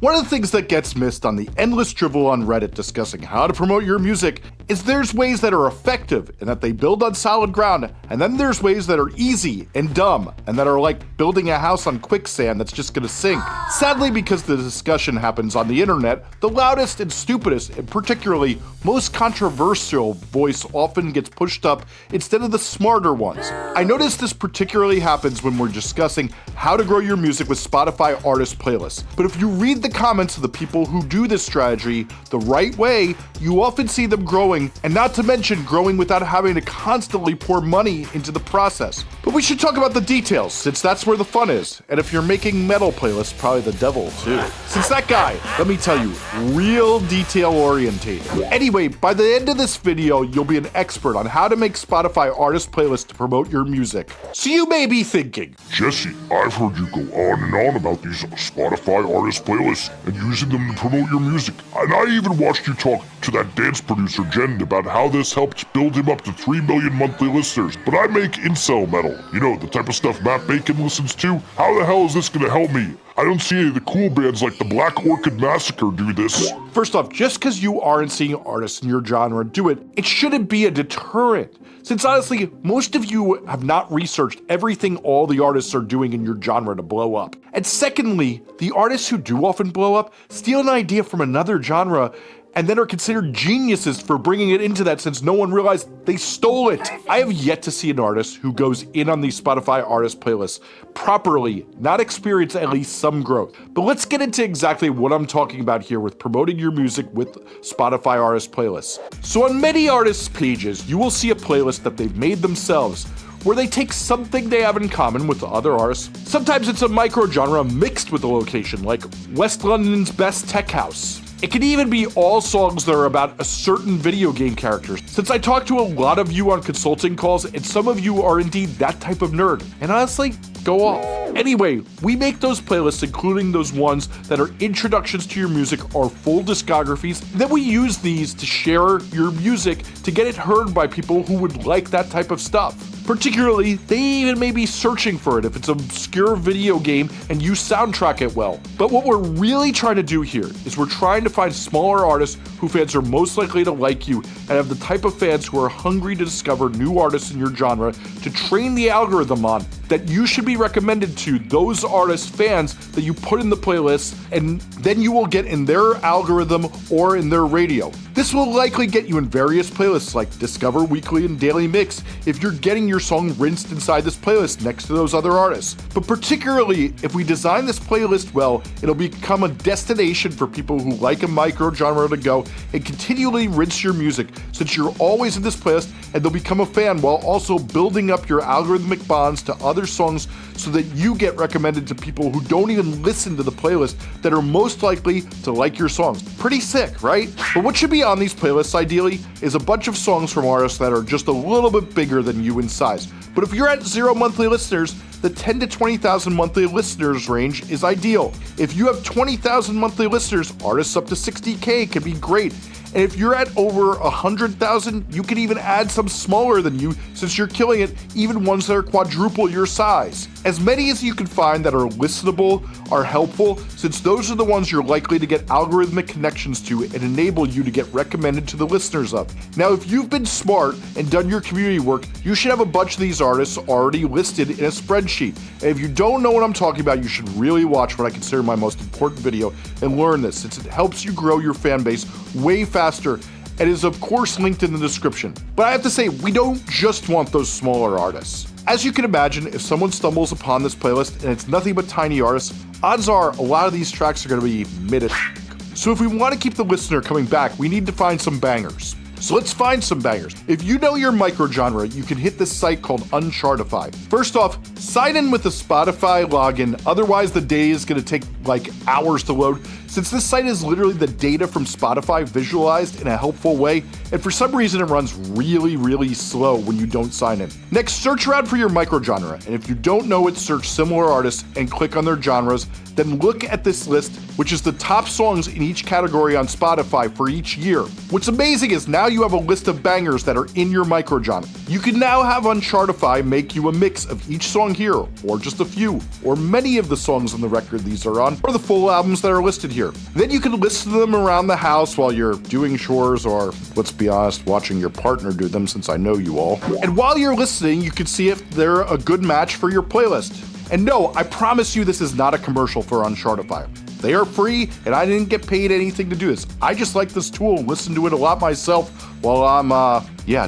One of the things that gets missed on the endless drivel on Reddit discussing how to promote your music is there's ways that are effective and that they build on solid ground, and then there's ways that are easy and dumb and that are like building a house on quicksand that's just gonna sink. Sadly, because the discussion happens on the internet, the loudest and stupidest and particularly most controversial voice often gets pushed up instead of the smarter ones. I notice this particularly happens when we're discussing how to grow your music with Spotify artist playlists. But if you read the comments of the people who do this strategy the right way, you often see them growing, and not to mention growing without having to constantly pour money into the process. But we should talk about the details, since that's where the fun is. And if you're making metal playlists, probably the devil too. Since that guy, let me tell you, real detail orientated. Anyway, by the end of this video, you'll be an expert on how to make Spotify artist playlists to promote your music. So you may be thinking, Jesse, I've heard you go on and on about these Spotify artist playlists and using them to promote your music. And I even watched you talk to that dance producer Jen about how this helped build him up to 3 million monthly listeners. But I make incel metal. You know, the type of stuff Matt Bacon listens to. How the hell is this gonna help me? I don't see any of the cool bands like the Black Orchid Massacre do this. First off, just because you aren't seeing artists in your genre do it, it shouldn't be a deterrent. Since honestly, most of you have not researched everything all the artists are doing in your genre to blow up. And secondly, the artists who do often blow up steal an idea from another genre and then are considered geniuses for bringing it into that since no one realized they stole it. I have yet to see an artist who goes in on these Spotify artist playlists properly, not experience at least some growth. But let's get into exactly what I'm talking about here with promoting your music with Spotify artist playlists. So on many artists' pages, you will see a playlist that they've made themselves, where they take something they have in common with the other artists. Sometimes it's a micro-genre mixed with a location, like West London's best tech house. It can even be all songs that are about a certain video game character, since I talk to a lot of you on consulting calls and some of you are indeed that type of nerd. And honestly, go off. Anyway, we make those playlists, including those ones that are introductions to your music or full discographies. Then we use these to share your music to get it heard by people who would like that type of stuff. Particularly, they even may be searching for it if it's an obscure video game and you soundtrack it well. But what we're really trying to do here is we're trying to find smaller artists who fans are most likely to like you and have the type of fans who are hungry to discover new artists in your genre to train the algorithm on that you should be recommended to those artists' fans that you put in the playlist, and then you will get in their algorithm or in their radio. This will likely get you in various playlists like Discover Weekly and Daily Mix if you're getting your song rinsed inside this playlist next to those other artists. But particularly, if we design this playlist well, it'll become a destination for people who like a micro-genre to go and continually rinse your music, since you're always in this playlist, and they'll become a fan while also building up your algorithmic bonds to other songs so that you get recommended to people who don't even listen to the playlist that are most likely to like your songs. Pretty sick, right? But what should be on these playlists ideally is a bunch of songs from artists that are just a little bit bigger than you in size. But if you're at 0 monthly listeners, the 10 to 20,000 monthly listeners range is ideal. If you have 20,000 monthly listeners, artists up to 60K can be great. And if you're at over 100,000, you can even add some smaller than you since you're killing it, even ones that are quadruple your size. As many as you can find that are listenable are helpful, since those are the ones you're likely to get algorithmic connections to and enable you to get recommended to the listeners of. Now, if you've been smart and done your community work, you should have a bunch of these artists already listed in a spreadsheet. And if you don't know what I'm talking about, you should really watch what I consider my most important video and learn this, since it helps you grow your fan base way faster and is of course linked in the description. But I have to say, we don't just want those smaller artists. As you can imagine, if someone stumbles upon this playlist and it's nothing but tiny artists, odds are a lot of these tracks are going to be mid-ish. So if we want to keep the listener coming back, we need to find some bangers. So let's find some bangers. If you know your microgenre, you can hit this site called Unchartify. First off, sign in with a Spotify login, otherwise the day is gonna take like hours to load, since this site is literally the data from Spotify visualized in a helpful way, and for some reason it runs really slow when you don't sign in. Next, search around for your microgenre, and if you don't know it, search similar artists and click on their genres, Then look at this list, which is the top songs in each category on Spotify for each year. What's amazing is now you have a list of bangers that are in your microgenre. You can now have Unchartify make you a mix of each song here, or just a few, or many of the songs on the record these are on, or the full albums that are listed here. Then you can listen to them around the house while you're doing chores, or let's be honest, watching your partner do them since I know you all. And while you're listening, you can see if they're a good match for your playlist. And no, I promise you this is not a commercial for Unchartify. They are free, and I didn't get paid anything to do this. I just like this tool and listen to it a lot myself while I'm,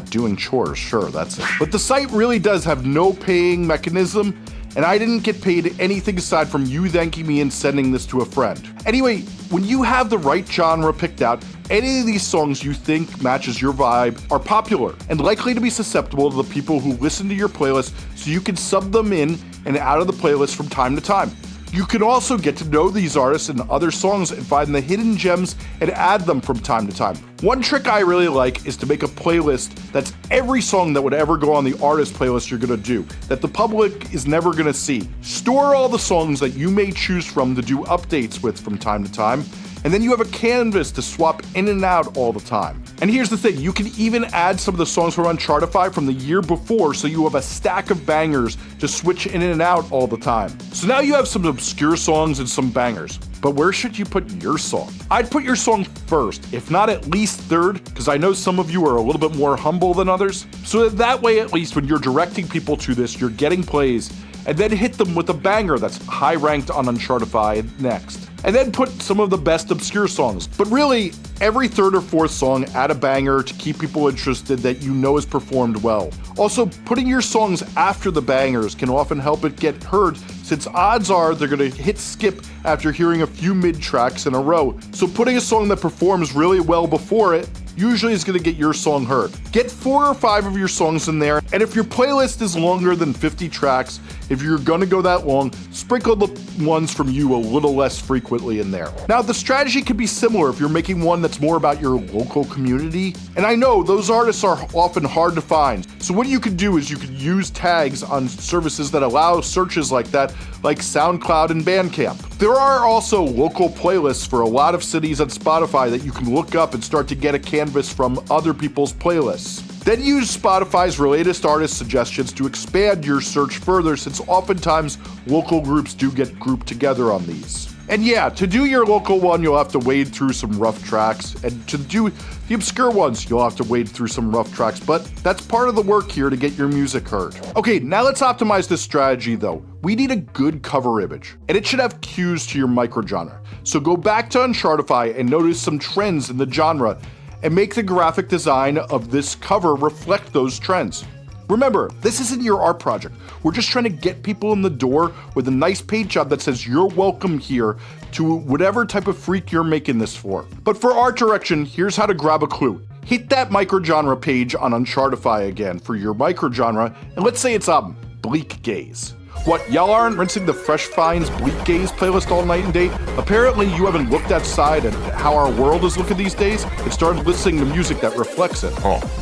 doing chores. Sure, that's it. But the site really does have no paying mechanism, and I didn't get paid anything aside from you thanking me and sending this to a friend. Anyway, when you have the right genre picked out, any of these songs you think matches your vibe are popular and likely to be susceptible to the people who listen to your playlist, so you can sub them in and out of the playlist from time to time. You can also get to know these artists and other songs and find the hidden gems and add them from time to time. One trick I really like is to make a playlist that's every song that would ever go on the artist playlist you're gonna do, that the public is never gonna see. Store all the songs that you may choose from to do updates with from time to time, and then you have a canvas to swap in and out all the time. And here's the thing, you can even add some of the songs from Unchartify from the year before, so you have a stack of bangers to switch in and out all the time. So now you have some obscure songs and some bangers. But where should you put your song? I'd put your song first, if not at least third, because I know some of you are a little bit more humble than others. So that way, at least when you're directing people to this, you're getting plays, and then hit them with a banger that's high ranked on Unchartify next. And then put some of the best obscure songs. But really, every third or fourth song, add a banger to keep people interested that you know is performed well. Also, putting your songs after the bangers can often help it get heard, since odds are they're gonna hit skip after hearing a few mid tracks in a row. So putting a song that performs really well before it usually is going to get your song heard. Get 4 or 5 of your songs in there, and if your playlist is longer than 50 tracks, if you're going to go that long, sprinkle the ones from you a little less frequently in there. Now, the strategy could be similar if you're making one that's more about your local community, and I know those artists are often hard to find, so what you could do is you could use tags on services that allow searches like that, like SoundCloud and Bandcamp. There are also local playlists for a lot of cities on Spotify that you can look up and start to get a canvas from other people's playlists. Then use Spotify's latest artist suggestions to expand your search further, since oftentimes local groups do get grouped together on these. And yeah, to do your local one, you'll have to wade through some rough tracks, and to do the obscure ones, you'll have to wade through some rough tracks, but that's part of the work here to get your music heard. Okay, now let's optimize this strategy though. We need a good cover image, and it should have cues to your microgenre. So go back to Unchartify and notice some trends in the genre, and make the graphic design of this cover reflect those trends. Remember, this isn't your art project. We're just trying to get people in the door with a nice paint job that says you're welcome here to whatever type of freak you're making this for. But for art direction, here's how to grab a clue. Hit that microgenre page on Unchartify again for your microgenre, and let's say it's bleak gaze. What, y'all aren't rinsing the Fresh Finds Bleak Gaze playlist all night and day? Apparently you haven't looked outside at how our world is looking these days and started listening to music that reflects it.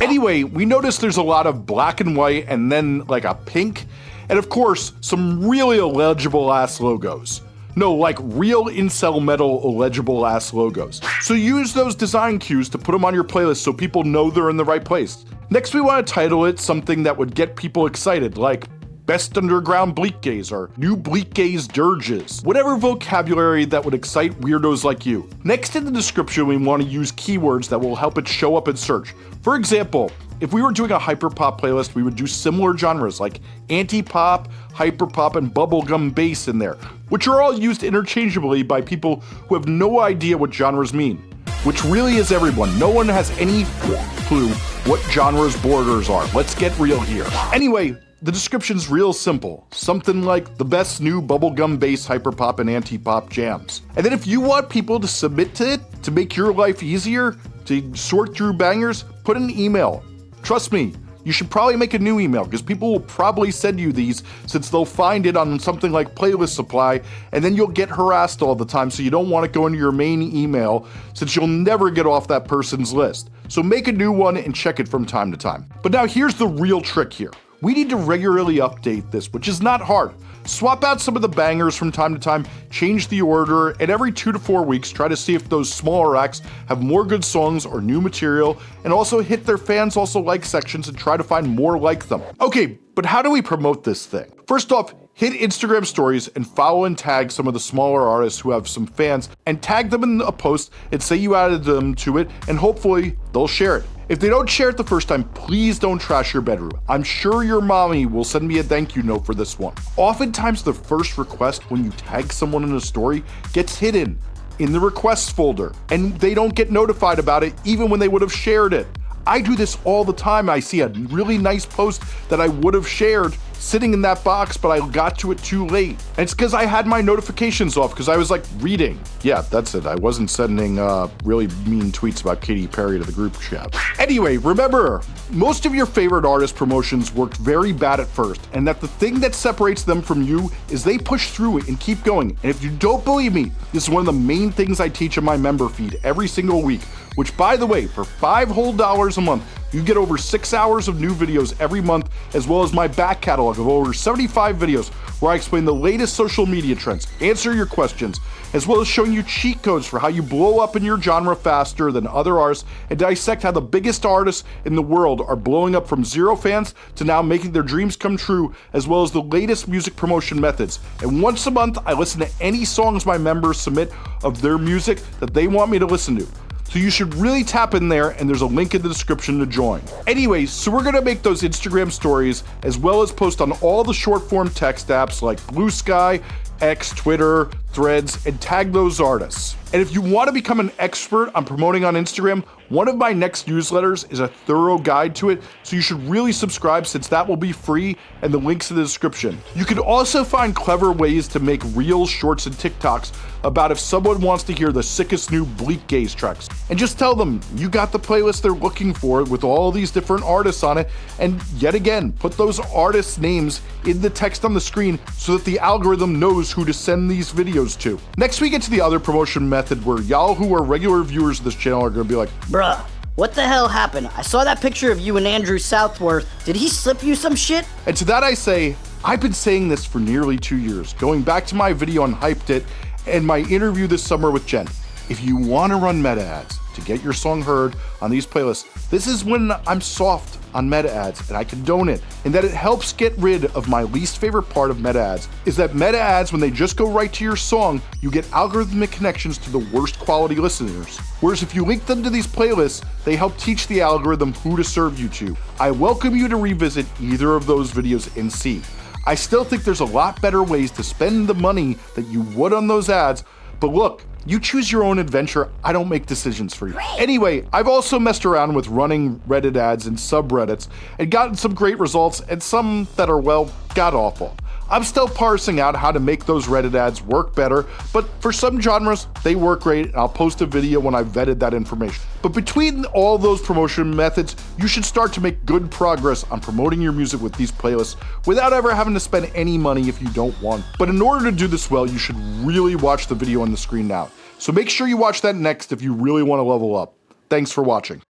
Anyway, we noticed there's a lot of black and white and then like a pink, and of course, some really illegible ass logos. No, like real incel metal illegible ass logos. So use those design cues to put them on your playlist so people know they're in the right place. Next, we want to title it something that would get people excited, like Best Underground Bleak Gaze or New Bleak Gaze Dirges. Whatever vocabulary that would excite weirdos like you. Next in the description, we want to use keywords that will help it show up in search. For example, if we were doing a hyperpop playlist, we would do similar genres like anti-pop, hyperpop, and bubblegum bass in there, which are all used interchangeably by people who have no idea what genres mean. Which really is everyone. No one has any clue what genres borders are. Let's get real here. Anyway, the description's real simple. Something like the best new bubblegum bass, hyperpop, and anti-pop jams. And then if you want people to submit to it, to make your life easier, to sort through bangers, put an email. Trust me, you should probably make a new email, because people will probably send you these since they'll find it on something like Playlist Supply, and then you'll get harassed all the time, so you don't want to go into your main email since you'll never get off that person's list. So make a new one and check it from time to time. But now here's the real trick here. We need to regularly update this, which is not hard. Swap out some of the bangers from time to time, change the order, and every 2 to 4 weeks try to see if those smaller acts have more good songs or new material, and also hit their fans also like sections and try to find more like them. Okay, but how do we promote this thing? First off, hit Instagram stories and follow and tag some of the smaller artists who have some fans, and tag them in a post and say you added them to it, and hopefully they'll share it. If they don't share it the first time, please don't trash your bedroom. I'm sure your mommy will send me a thank you note for this one. Oftentimes the first request when you tag someone in a story gets hidden in the requests folder, and they don't get notified about it even when they would have shared it. I do this all the time. I see a really nice post that I would have shared sitting in that box, but I got to it too late. And it's because I had my notifications off because I was like reading. Yeah, that's it. I wasn't sending really mean tweets about Katy Perry to the group chat. Anyway, remember, most of your favorite artist promotions worked very bad at first, and that the thing that separates them from you is they push through it and keep going. And if you don't believe me, this is one of the main things I teach in my member feed every single week, which by the way, for $5 whole a month, you get over 6 hours of new videos every month, as well as my back catalog of over 75 videos where I explain the latest social media trends, answer your questions, as well as showing you cheat codes for how you blow up in your genre faster than other artists, and dissect how the biggest artists in the world are blowing up from 0 fans to now making their dreams come true, as well as the latest music promotion methods. And once a month, I listen to any songs my members submit of their music that they want me to listen to. So you should really tap in there, and there's a link in the description to join. Anyways, so we're gonna make those Instagram stories as well as post on all the short form text apps like Blue Sky, X, Twitter, Threads, and tag those artists. And if you want to become an expert on promoting on Instagram, one of my next newsletters is a thorough guide to it, so you should really subscribe since that will be free, and the link's in the description. You can also find clever ways to make reels, shorts, and TikToks about if someone wants to hear the sickest new Bleak Gaze tracks. And just tell them you got the playlist they're looking for with all these different artists on it, and yet again, put those artists' names in the text on the screen so that the algorithm knows who to send these videos to. Next we get to the other promotion method where y'all who are regular viewers of this channel are gonna be like, bruh, what the hell happened? I saw that picture of you and Andrew Southworth. Did he slip you some shit? And to that I say, I've been saying this for nearly 2 years, going back to my video on Hyped It and my interview this summer with Jen. If you want to run meta ads to get your song heard on these playlists, this is when I'm soft on meta ads, and I condone it, and that it helps get rid of my least favorite part of meta ads, is that meta ads, when they just go right to your song, you get algorithmic connections to the worst quality listeners. Whereas if you link them to these playlists, they help teach the algorithm who to serve you to. I welcome you to revisit either of those videos and see. I still think there's a lot better ways to spend the money that you would on those ads, but look, you choose your own adventure. I don't make decisions for you. Anyway, I've also messed around with running Reddit ads and subreddits and gotten some great results and some that are, well, god-awful. I'm still parsing out how to make those Reddit ads work better, but for some genres, they work great, and I'll post a video when I've vetted that information. But between all those promotion methods, you should start to make good progress on promoting your music with these playlists without ever having to spend any money if you don't want. But in order to do this well, you should really watch the video on the screen now. So make sure you watch that next if you really want to level up. Thanks for watching.